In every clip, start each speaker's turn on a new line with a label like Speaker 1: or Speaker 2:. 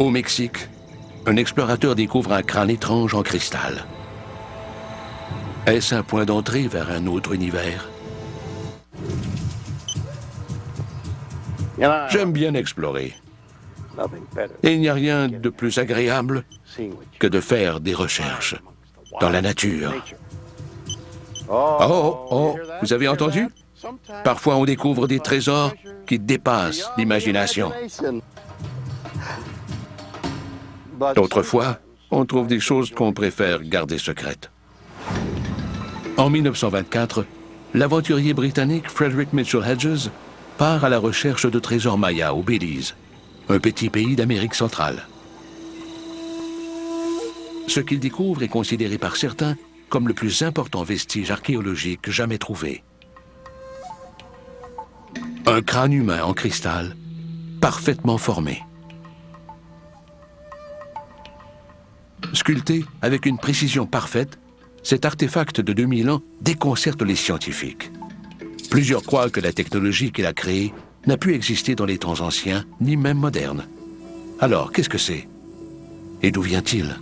Speaker 1: Au Mexique, un explorateur découvre un crâne étrange en cristal. Est-ce un point d'entrée vers un autre univers? J'aime bien explorer. Et il n'y a rien de plus agréable que de faire des recherches dans la nature. Oh, vous avez entendu? Parfois on découvre des trésors qui dépassent l'imagination. D'autres fois, on trouve des choses qu'on préfère garder secrètes. En 1924, l'aventurier britannique Frederick Mitchell Hedges part à la recherche de trésors mayas au Belize, un petit pays d'Amérique centrale. Ce qu'il découvre est considéré par certains comme le plus important vestige archéologique jamais trouvé. Un crâne humain en cristal, parfaitement formé. Sculpté avec une précision parfaite, cet artefact de 2000 ans déconcerte les scientifiques. Plusieurs croient que la technologie qu'il a créée n'a pu exister dans les temps anciens, ni même modernes. Alors, qu'est-ce que c'est? Et d'où vient-il?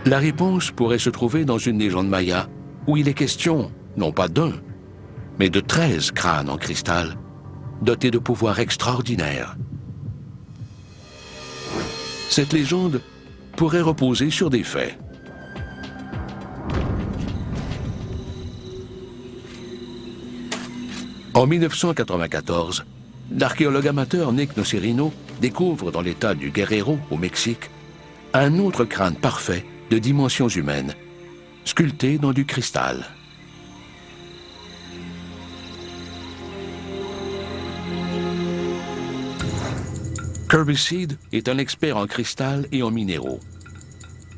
Speaker 1: La réponse pourrait se trouver dans une légende maya, où il est question, non pas d'un, mais de 13 crânes en cristal, dotés de pouvoirs extraordinaires. Cette légende pourrait reposer sur des faits. En 1994, l'archéologue amateur Nick Nocerino découvre dans l'état du Guerrero, au Mexique, un autre crâne parfait de dimensions humaines, sculpté dans du cristal. Kirby Seed est un expert en cristal et en minéraux.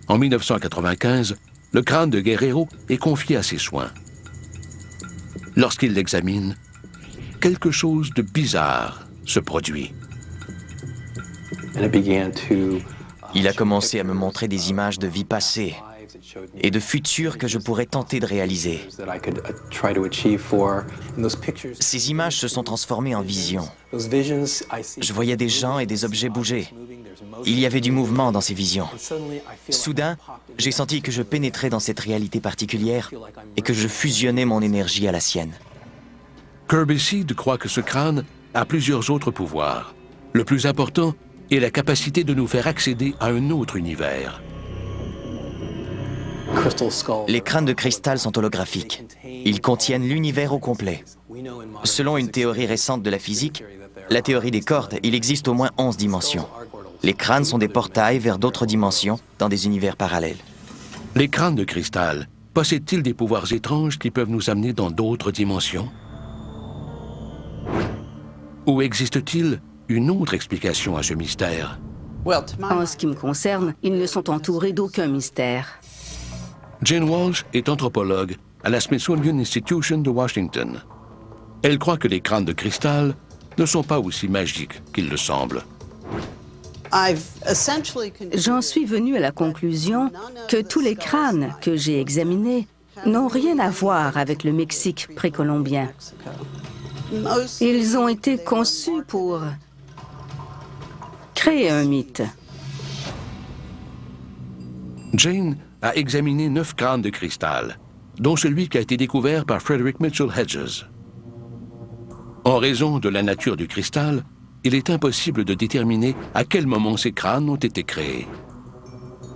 Speaker 1: En 1995, le crâne de Guerrero est confié à ses soins. Lorsqu'il l'examine, quelque chose de bizarre se produit.
Speaker 2: Il a commencé à me montrer des images de vie passée et de futurs que je pourrais tenter de réaliser. Ces images se sont transformées en visions. Je voyais des gens et des objets bouger. Il y avait du mouvement dans ces visions. Soudain, j'ai senti que je pénétrais dans cette réalité particulière et que je fusionnais mon énergie à la sienne.
Speaker 1: Kirby Seed croit que ce crâne a plusieurs autres pouvoirs. Le plus important est la capacité de nous faire accéder à un autre univers.
Speaker 2: Les crânes de cristal sont holographiques. Ils contiennent l'univers au complet. Selon une théorie récente de la physique, la théorie des cordes, il existe au moins 11 dimensions. Les crânes sont des portails vers d'autres dimensions, dans des univers parallèles.
Speaker 1: Les crânes de cristal possèdent-ils des pouvoirs étranges qui peuvent nous amener dans d'autres dimensions? Ou existe-t-il une autre explication à ce mystère?
Speaker 3: En ce qui me concerne, ils ne sont entourés d'aucun mystère.
Speaker 1: Jane Walsh est anthropologue à la Smithsonian Institution de Washington. Elle croit que les crânes de cristal ne sont pas aussi magiques qu'ils le semblent.
Speaker 3: J'en suis venue à la conclusion que tous les crânes que j'ai examinés n'ont rien à voir avec le Mexique précolombien. Ils ont été conçus pour créer un mythe.
Speaker 1: Jane a examiné 9 crânes de cristal, dont celui qui a été découvert par Frederick Mitchell Hedges. En raison de la nature du cristal, il est impossible de déterminer à quel moment ces crânes ont été créés.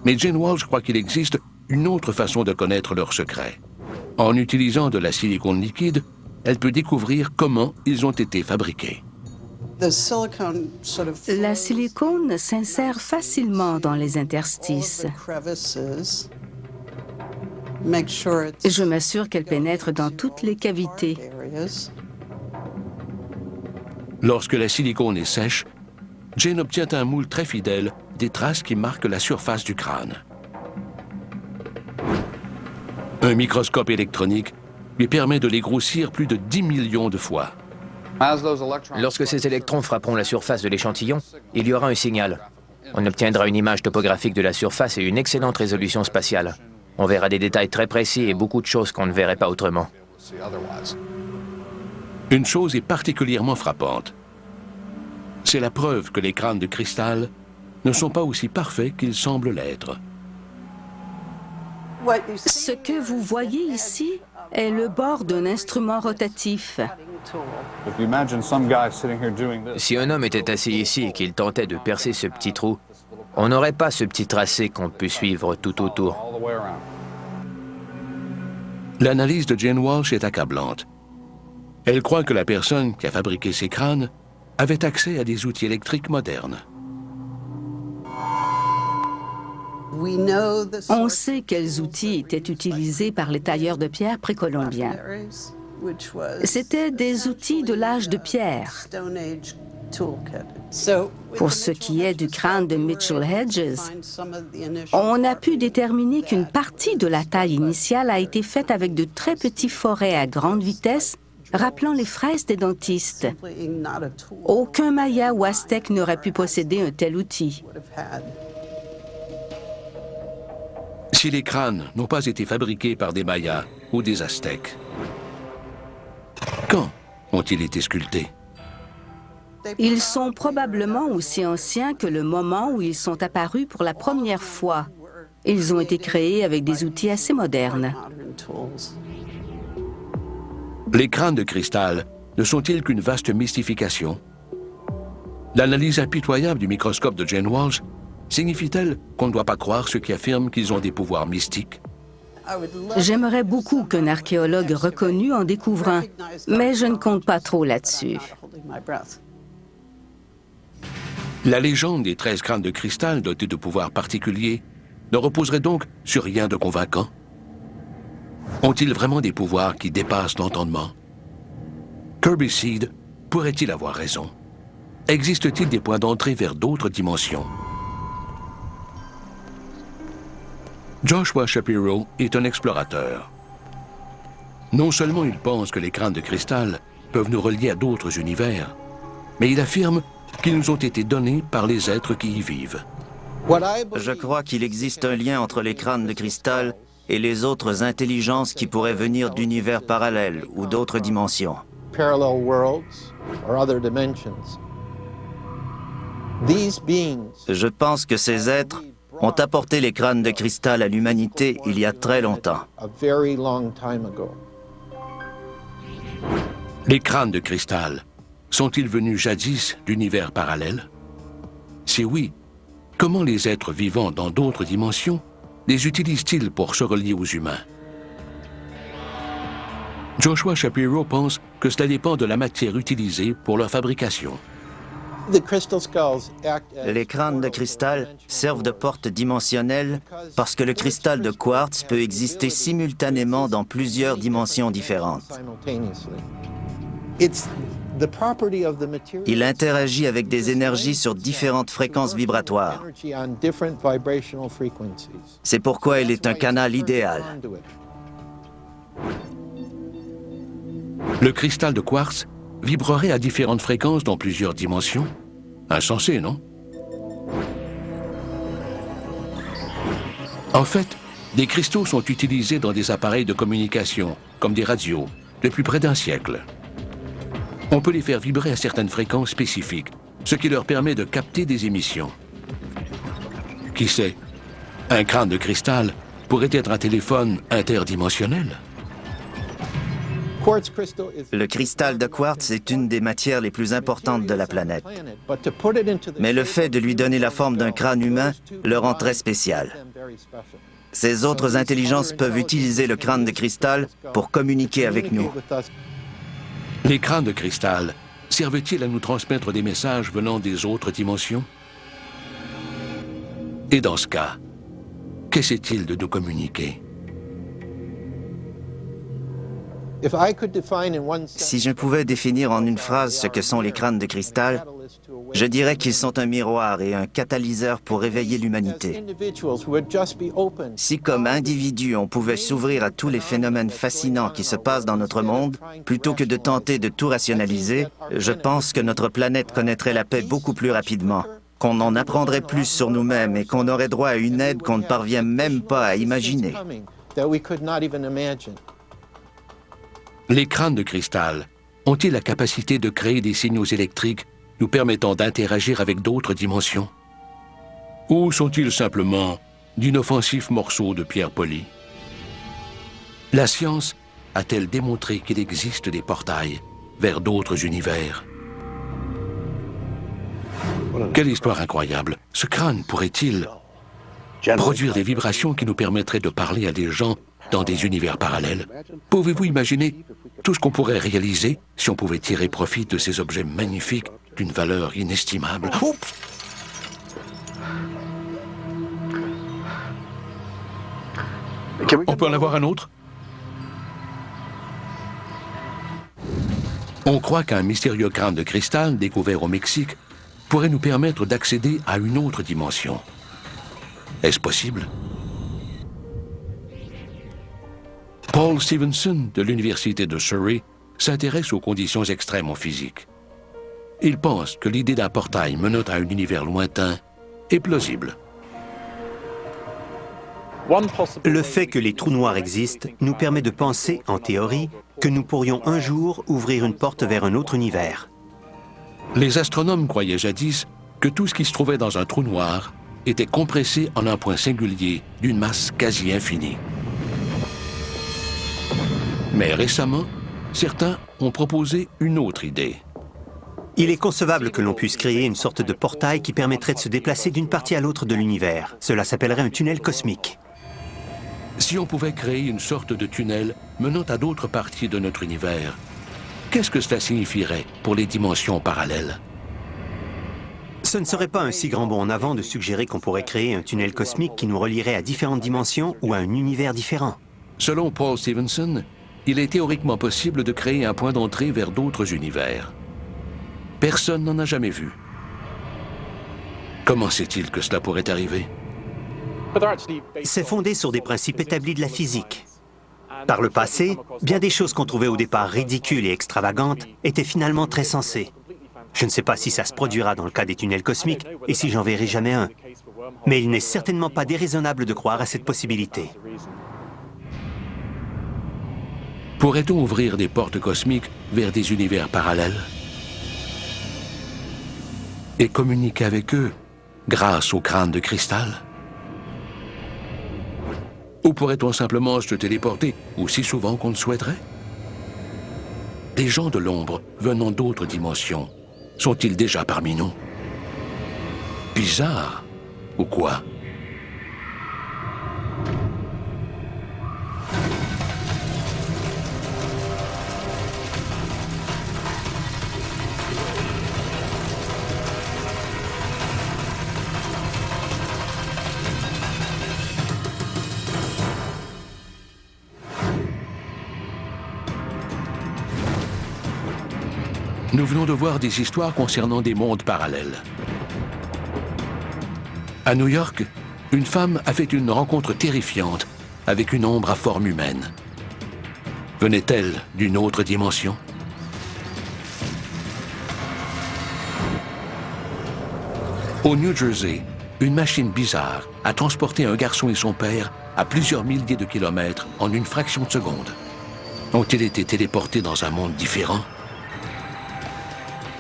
Speaker 1: Mais Jane Walsh croit qu'il existe une autre façon de connaître leurs secrets. En utilisant de la silicone liquide, elle peut découvrir comment ils ont été fabriqués.
Speaker 3: La silicone s'insère facilement dans les interstices. Je m'assure qu'elle pénètre dans toutes les cavités.
Speaker 1: Lorsque la silicone est sèche, Jane obtient un moule très fidèle des traces qui marquent la surface du crâne. Un microscope électronique lui permet de les grossir plus de 10 millions de fois.
Speaker 4: Lorsque ces électrons frapperont la surface de l'échantillon, il y aura un signal. On obtiendra une image topographique de la surface et une excellente résolution spatiale. On verra des détails très précis et beaucoup de choses qu'on ne verrait pas autrement.
Speaker 1: Une chose est particulièrement frappante. C'est la preuve que les crânes de cristal ne sont pas aussi parfaits qu'ils semblent l'être.
Speaker 3: Ce que vous voyez ici est le bord d'un instrument rotatif.
Speaker 4: Si un homme était assis ici et qu'il tentait de percer ce petit trou, on n'aurait pas ce petit tracé qu'on peut suivre tout autour.
Speaker 1: L'analyse de Jane Walsh est accablante. Elle croit que la personne qui a fabriqué ces crânes avait accès à des outils électriques modernes.
Speaker 3: On sait quels outils étaient utilisés par les tailleurs de pierre précolombiens. C'étaient des outils de l'âge de pierre. Pour ce qui est du crâne de Mitchell Hedges, on a pu déterminer qu'une partie de la taille initiale a été faite avec de très petits forets à grande vitesse, rappelant les fraises des dentistes. Aucun Maya ou Aztèque n'aurait pu posséder un tel outil.
Speaker 1: Si les crânes n'ont pas été fabriqués par des Mayas ou des Aztèques, quand ont-ils été sculptés?
Speaker 3: Ils sont probablement aussi anciens que le moment où ils sont apparus pour la première fois. Ils ont été créés avec des outils assez modernes.
Speaker 1: Les crânes de cristal ne sont-ils qu'une vaste mystification? L'analyse impitoyable du microscope de Jane Walsh signifie-t-elle qu'on ne doit pas croire ceux qui affirment qu'ils ont des pouvoirs mystiques?
Speaker 3: J'aimerais beaucoup qu'un archéologue reconnu en découvre un, mais je ne compte pas trop là-dessus.
Speaker 1: La légende des 13 crânes de cristal dotés de pouvoirs particuliers ne reposerait donc sur rien de convaincant? Ont-ils vraiment des pouvoirs qui dépassent l'entendement? Kirby Seed pourrait-il avoir raison? Existe-t-il des points d'entrée vers d'autres dimensions? Joshua Shapiro est un explorateur. Non seulement il pense que les crânes de cristal peuvent nous relier à d'autres univers, mais il affirme qu'ils nous ont été donnés par les êtres qui y vivent.
Speaker 5: Je crois qu'il existe un lien entre les crânes de cristal et les autres intelligences qui pourraient venir d'univers parallèles ou d'autres dimensions. Je pense que ces êtres ont apporté les crânes de cristal à l'humanité il y a très longtemps.
Speaker 1: Les crânes de cristal sont-ils venus jadis d'univers parallèles? Si oui, comment les êtres vivant dans d'autres dimensions les utilisent-ils pour se relier aux humains? Joshua Shapiro pense que cela dépend de la matière utilisée pour leur fabrication.
Speaker 5: Les crânes de cristal servent de porte dimensionnelle parce que le cristal de quartz peut exister simultanément dans plusieurs dimensions différentes. Il interagit avec des énergies sur différentes fréquences vibratoires. C'est pourquoi il est un canal idéal.
Speaker 1: Le cristal de quartz vibrerait à différentes fréquences dans plusieurs dimensions? Insensé, non? En fait, des cristaux sont utilisés dans des appareils de communication, comme des radios, depuis près d'un siècle. On peut les faire vibrer à certaines fréquences spécifiques, ce qui leur permet de capter des émissions. Qui sait, un crâne de cristal pourrait être un téléphone interdimensionnel?
Speaker 5: Le cristal de quartz est une des matières les plus importantes de la planète. Mais le fait de lui donner la forme d'un crâne humain le rend très spécial. Ces autres intelligences peuvent utiliser le crâne de cristal pour communiquer avec nous.
Speaker 1: Les crânes de cristal servent-ils à nous transmettre des messages venant des autres dimensions? Et dans ce cas, qu'essaient-ils de nous communiquer?
Speaker 5: Si je pouvais définir en une phrase ce que sont les crânes de cristal, je dirais qu'ils sont un miroir et un catalyseur pour réveiller l'humanité. Si comme individus on pouvait s'ouvrir à tous les phénomènes fascinants qui se passent dans notre monde, plutôt que de tenter de tout rationaliser, je pense que notre planète connaîtrait la paix beaucoup plus rapidement, qu'on en apprendrait plus sur nous-mêmes et qu'on aurait droit à une aide qu'on ne parvient même pas à imaginer.
Speaker 1: Les crânes de cristal ont-ils la capacité de créer des signaux électriques nous permettant d'interagir avec d'autres dimensions? Ou sont-ils simplement d'inoffensifs morceaux de pierre polie? La science a-t-elle démontré qu'il existe des portails vers d'autres univers? Quelle histoire incroyable! Ce crâne pourrait-il produire des vibrations qui nous permettraient de parler à des gens dans des univers parallèles? Pouvez-vous imaginer tout ce qu'on pourrait réaliser si on pouvait tirer profit de ces objets magnifiques d'une valeur inestimable? Oups! On peut en avoir un autre? On croit qu'un mystérieux crâne de cristal découvert au Mexique pourrait nous permettre d'accéder à une autre dimension. Est-ce possible? Paul Stevenson de l'Université de Surrey s'intéresse aux conditions extrêmes en physique. Il pense que l'idée d'un portail menant à un univers lointain est plausible.
Speaker 6: Le fait que les trous noirs existent nous permet de penser, en théorie, que nous pourrions un jour ouvrir une porte vers un autre univers.
Speaker 1: Les astronomes croyaient jadis que tout ce qui se trouvait dans un trou noir était compressé en un point singulier d'une masse quasi infinie. Mais récemment, certains ont proposé une autre idée.
Speaker 6: Il est concevable que l'on puisse créer une sorte de portail qui permettrait de se déplacer d'une partie à l'autre de l'univers. Cela s'appellerait un tunnel cosmique.
Speaker 1: Si on pouvait créer une sorte de tunnel menant à d'autres parties de notre univers, qu'est-ce que cela signifierait pour les dimensions parallèles?
Speaker 6: Ce ne serait pas un si grand bond en avant de suggérer qu'on pourrait créer un tunnel cosmique qui nous relierait à différentes dimensions ou à un univers différent.
Speaker 1: Selon Paul Stevenson, il est théoriquement possible de créer un point d'entrée vers d'autres univers. Personne n'en a jamais vu. Comment sait-il que cela pourrait arriver?
Speaker 6: C'est fondé sur des principes établis de la physique. Par le passé, bien des choses qu'on trouvait au départ ridicules et extravagantes étaient finalement très sensées. Je ne sais pas si ça se produira dans le cas des tunnels cosmiques et si j'en verrai jamais un. Mais il n'est certainement pas déraisonnable de croire à cette possibilité.
Speaker 1: Pourrait-on ouvrir des portes cosmiques vers des univers parallèles et communiquer avec eux grâce au crâne de cristal? Ou pourrait-on simplement se téléporter aussi souvent qu'on le souhaiterait? Des gens de l'ombre venant d'autres dimensions sont-ils déjà parmi nous? Bizarre, ou quoi? Nous venons de voir des histoires concernant des mondes parallèles. À New York, une femme a fait une rencontre terrifiante avec une ombre à forme humaine. Venait-elle d'une autre dimension? Au New Jersey, une machine bizarre a transporté un garçon et son père à plusieurs milliers de kilomètres en une fraction de seconde. Ont-ils été téléportés dans un monde différent?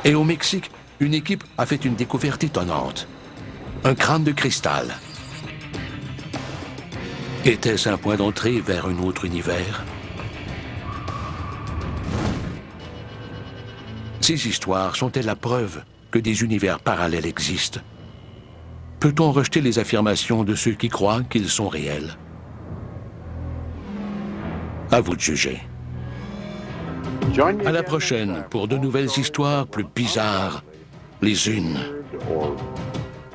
Speaker 1: Et au Mexique, une équipe a fait une découverte étonnante. Un crâne de cristal. Était-ce un point d'entrée vers un autre univers? Ces histoires sont-elles la preuve que des univers parallèles existent? Peut-on rejeter les affirmations de ceux qui croient qu'ils sont réels? À vous de juger. À la prochaine pour de nouvelles histoires plus bizarres les unes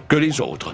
Speaker 1: que les autres.